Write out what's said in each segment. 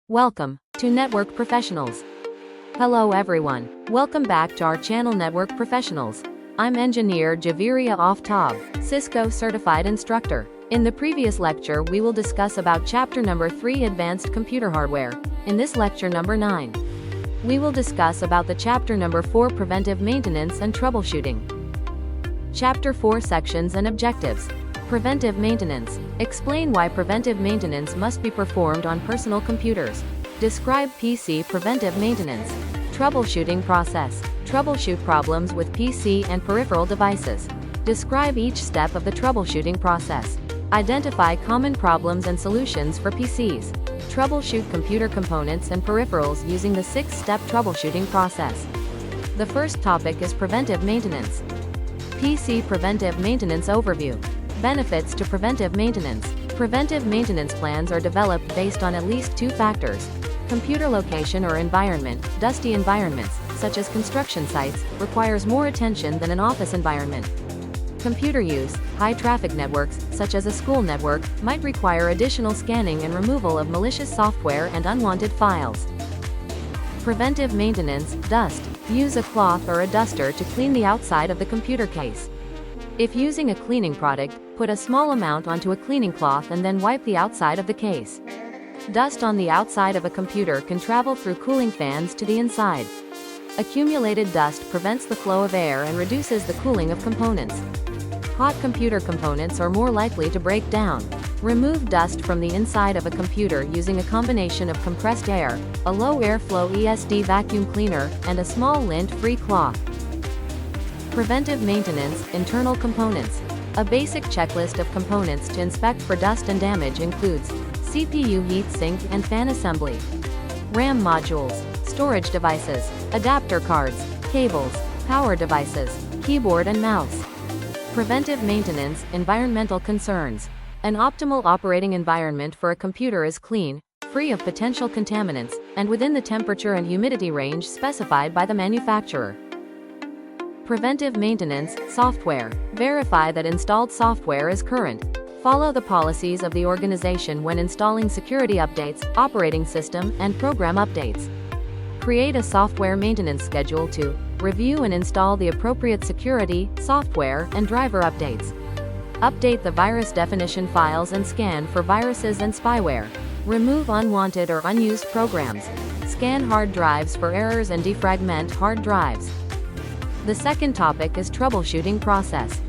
Welcome to Network Professionals. Hello everyone. Welcome back to our channel Network Professionals. I'm engineer Javiria Oftab, Cisco certified instructor. In the previous lecture we will discuss about chapter number 3 Advanced Computer Hardware. In this lecture number 9, we will discuss about the chapter number 4 Preventive Maintenance and Troubleshooting. Chapter 4 Sections and Objectives. Preventive maintenance. Explain why preventive maintenance must be performed on personal computers. Describe PC preventive maintenance. Troubleshooting process. Troubleshoot problems with PC and peripheral devices. Describe each step of the troubleshooting process. Identify common problems and solutions for PCs. Troubleshoot computer components and peripherals using the 6-step troubleshooting process. The first topic is preventive maintenance. PC preventive maintenance overview. Benefits to preventive maintenance. Preventive maintenance plans are developed based on at least 2 factors. Computer location or environment. Dusty environments, such as construction sites, requires more attention than an office environment. Computer use. High traffic networks, such as a school network, might require additional scanning and removal of malicious software and unwanted files. Preventive maintenance. Dust. Use a cloth or a duster to clean the outside of the computer case. If using a cleaning product, put a small amount onto a cleaning cloth and then wipe the outside of the case. Dust on the outside of a computer can travel through cooling fans to the inside. Accumulated dust prevents the flow of air and reduces the cooling of components. Hot computer components are more likely to break down. Remove dust from the inside of a computer using a combination of compressed air, a low airflow ESD vacuum cleaner, and a small lint-free cloth. Preventive maintenance. Internal components. A basic checklist of components to inspect for dust and damage includes CPU heatsink and fan assembly, RAM modules, storage devices, adapter cards, cables, power devices, keyboard and mouse. Preventive maintenance. Environmental concerns. An optimal operating environment for a computer is clean, free of potential contaminants, and within the temperature and humidity range specified by the manufacturer. Preventive maintenance. Software. Verify that installed software is current. Follow the policies of the organization when installing security updates, operating system, and program updates. Create a software maintenance schedule to review and install the appropriate security, software, and driver updates. Update the virus definition files and scan for viruses and spyware. Remove unwanted or unused programs. Scan hard drives for errors and defragment hard drives. The second topic is troubleshooting process.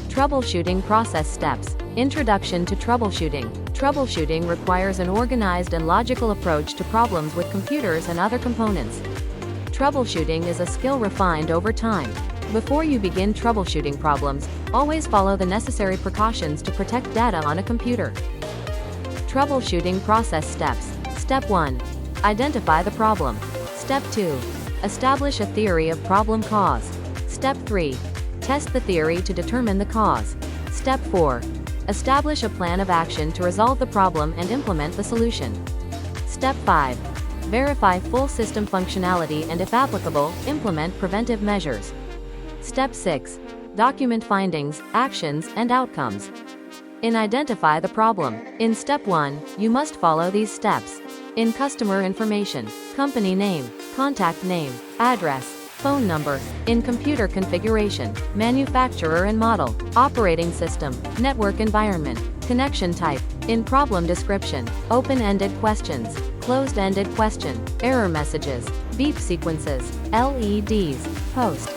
Troubleshooting process steps. Introduction to troubleshooting. Troubleshooting requires an organized and logical approach to problems with computers and other components. Troubleshooting is a skill refined over time. Before you begin troubleshooting problems, always follow the necessary precautions to protect data on a computer. Troubleshooting process steps. Step 1. Identify the problem. Step 2. Establish a theory of problem cause. Step 3. Test the theory to determine the cause. Step 4. Establish a plan of action to resolve the problem and implement the solution. Step 5. Verify full system functionality and if applicable, implement preventive measures. Step 6. Document findings, actions, and outcomes. Identify the problem. In Step 1, you must follow these steps. In customer information, company name, contact name, address, phone number. In computer configuration, manufacturer and model, operating system, network environment, connection type. In problem description, open-ended questions, closed-ended question, error messages, beep sequences, LEDs, post.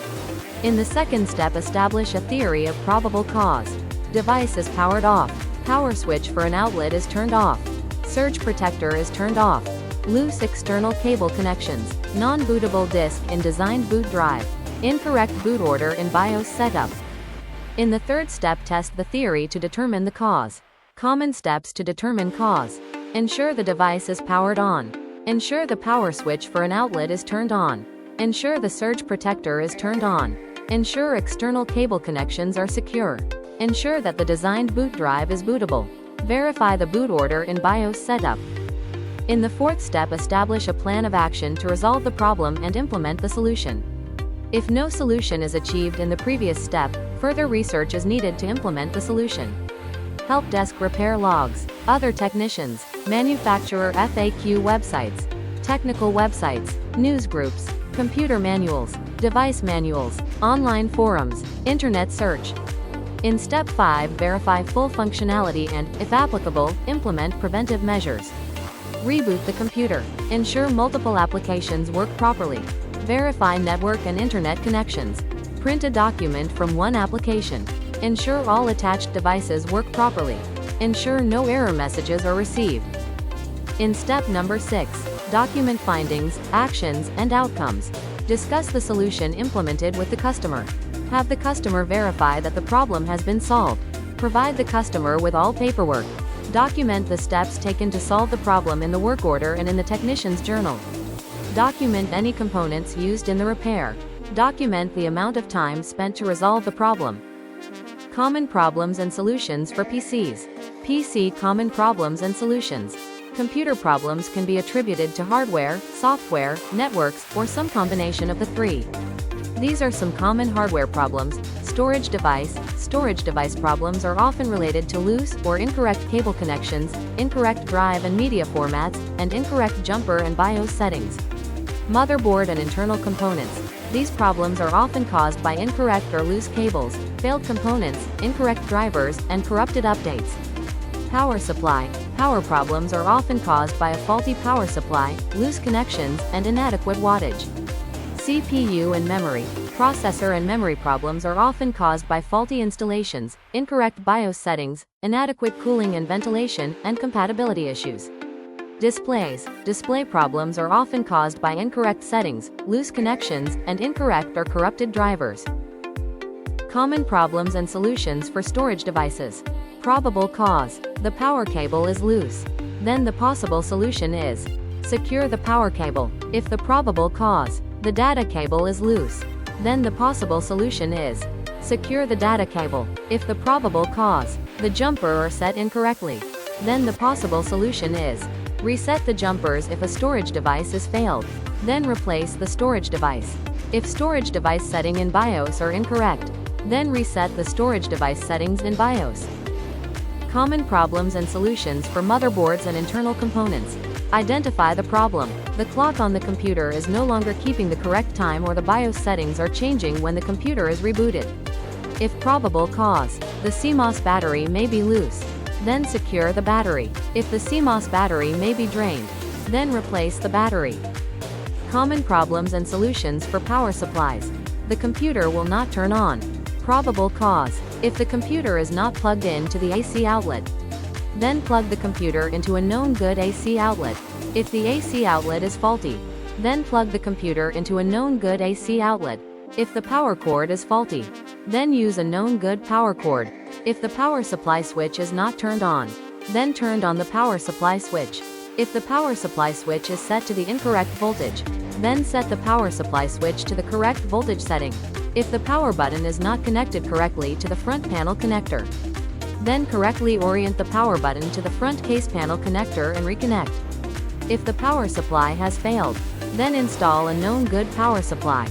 In the second step, establish a theory of probable cause. Device is powered off. Power switch for an outlet is turned off. Surge protector is turned off. Loose external cable connections. Non-bootable disk in designed boot drive. Incorrect boot order in BIOS setup. In the third step, test the theory to determine the cause. Common steps to determine cause. Ensure the device is powered on. Ensure the power switch for an outlet is turned on. Ensure the surge protector is turned on. Ensure external cable connections are secure. Ensure that the designed boot drive is bootable. Verify the boot order in BIOS setup. In the fourth step, establish a plan of action to resolve the problem and implement the solution. If no solution is achieved in the previous step, further research is needed to implement the solution. help desk repair logs, other technicians, manufacturer FAQ websites, technical websites, news groups, computer manuals, device manuals, online forums, internet search. In Step 5, verify full functionality and, if applicable, implement preventive measures. Reboot the computer. Ensure multiple applications work properly. Verify network and internet connections. Print a document from one application. Ensure all attached devices work properly. Ensure no error messages are received. In Step number 6, document findings, actions, and outcomes. Discuss the solution implemented with the customer. Have the customer verify that the problem has been solved. Provide the customer with all paperwork. Document the steps taken to solve the problem in the work order and in the technician's journal. Document any components used in the repair. Document the amount of time spent to resolve the problem. Common problems and solutions for PCs. PC common problems and solutions. Computer problems can be attributed to hardware, software, networks, or some combination of the three. These are some common hardware problems. Storage device problems are often related to loose or incorrect cable connections, incorrect drive and media formats, and incorrect jumper and BIOS settings. Motherboard and internal components. These problems are often caused by incorrect or loose cables, failed components, incorrect drivers, and corrupted updates. Power supply. Power problems are often caused by a faulty power supply, loose connections, and inadequate wattage. CPU and memory. Processor and memory problems are often caused by faulty installations, incorrect BIOS settings, inadequate cooling and ventilation, and compatibility issues. Displays. Display problems are often caused by incorrect settings, loose connections, and incorrect or corrupted drivers. Common problems and solutions for storage devices. Probable cause. The power cable is loose. Then the possible solution is: secure the power cable. If the probable cause, the data cable is loose, then the possible solution is: secure the data cable. If the probable cause, the jumper are set incorrectly, then the possible solution is: reset the jumpers. If a storage device is failed, then replace the storage device. If storage device setting in BIOS are incorrect, then reset the storage device settings in BIOS. Common problems and solutions for motherboards and internal components. Identify the problem. The clock on the computer is no longer keeping the correct time, or the BIOS settings are changing when the computer is rebooted. If probable cause, the CMOS battery may be loose, then secure the battery. If the CMOS battery may be drained, then replace the battery. Common problems and solutions for power supplies. The computer will not turn on. Probable cause: if the computer is not plugged in to the AC outlet, then plug the computer into a known good AC outlet. If the AC outlet is faulty, then plug the computer into a known good AC outlet. If the power cord is faulty, then use a known good power cord. If the power supply switch is not turned on, then turn on the power supply switch. If the power supply switch is set to the incorrect voltage, then set the power supply switch to the correct voltage setting. If the power button is not connected correctly to the front panel connector, then correctly orient the power button to the front case panel connector and reconnect. If the power supply has failed, then install a known good power supply.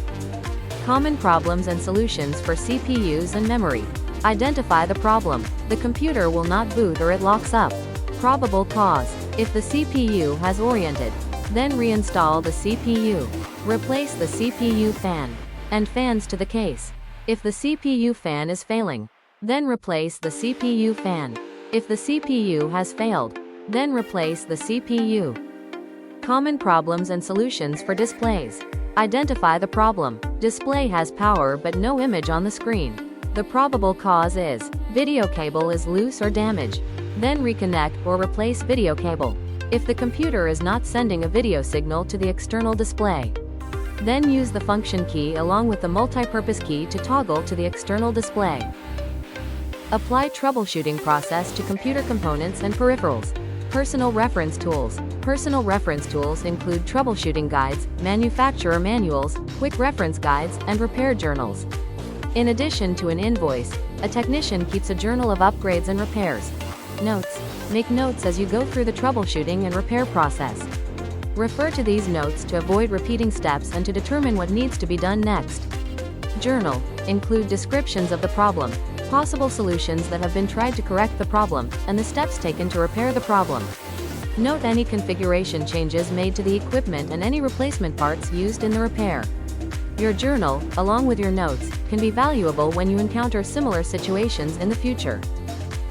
Common problems and solutions for CPUs and memory. Identify the problem. The computer will not boot or it locks up. Probable cause: if the CPU has oriented, then reinstall the CPU. Replace the CPU fan and fans to the case. If the CPU fan is failing, then replace the CPU fan. If the CPU has failed, then replace the CPU. Common problems and solutions for displays. Identify the problem. Display has power but no image on the screen. The probable cause is: video cable is loose or damaged. Then reconnect or replace video cable. If the computer is not sending a video signal to the external display, then use the function key along with the multi-purpose key to toggle to the external display. Apply troubleshooting process to computer components and peripherals. Personal reference tools. Personal reference tools include troubleshooting guides, manufacturer manuals, quick reference guides, and repair journals. In addition to an invoice, a technician keeps a journal of upgrades and repairs. Notes. Make notes as you go through the troubleshooting and repair process. Refer to these notes to avoid repeating steps and to determine what needs to be done next. Journal. Include descriptions of the problem, possible solutions that have been tried to correct the problem, and the steps taken to repair the problem. Note any configuration changes made to the equipment and any replacement parts used in the repair. Your journal, along with your notes, can be valuable when you encounter similar situations in the future.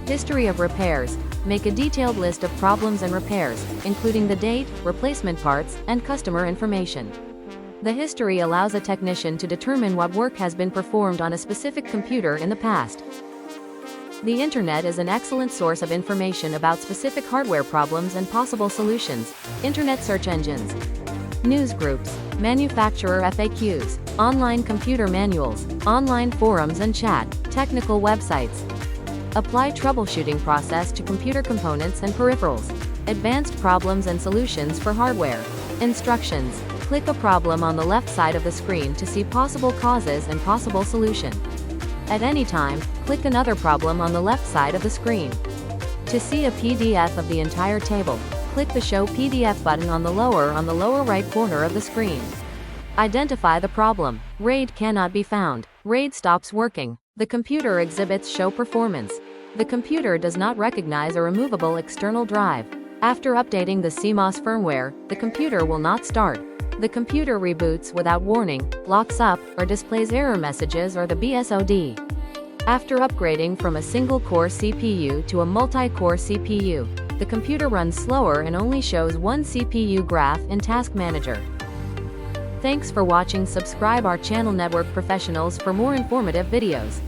History of repairs. Make a detailed list of problems and repairs, including the date, replacement parts, and customer information. The history allows a technician to determine what work has been performed on a specific computer in the past. The Internet is an excellent source of information about specific hardware problems and possible solutions. Internet search engines, news groups, manufacturer FAQs, online computer manuals, online forums and chat, technical websites. Apply troubleshooting process to computer components and peripherals. Advanced problems and solutions for hardware. Instructions. Click a problem on the left side of the screen to see possible causes and possible solution. At any time, click another problem on the left side of the screen. To see a PDF of the entire table, click the Show PDF button on the lower right corner of the screen. Identify the problem. RAID cannot be found. RAID stops working. The computer exhibits show performance. The computer does not recognize a removable external drive. After updating the CMOS firmware, the computer will not start. The computer reboots without warning, locks up, or displays error messages or the BSOD. After upgrading from a single-core CPU to a multi-core CPU, the computer runs slower and only shows one CPU graph in Task Manager. Thanks for watching. Subscribe our channel Network Professionals for more informative videos.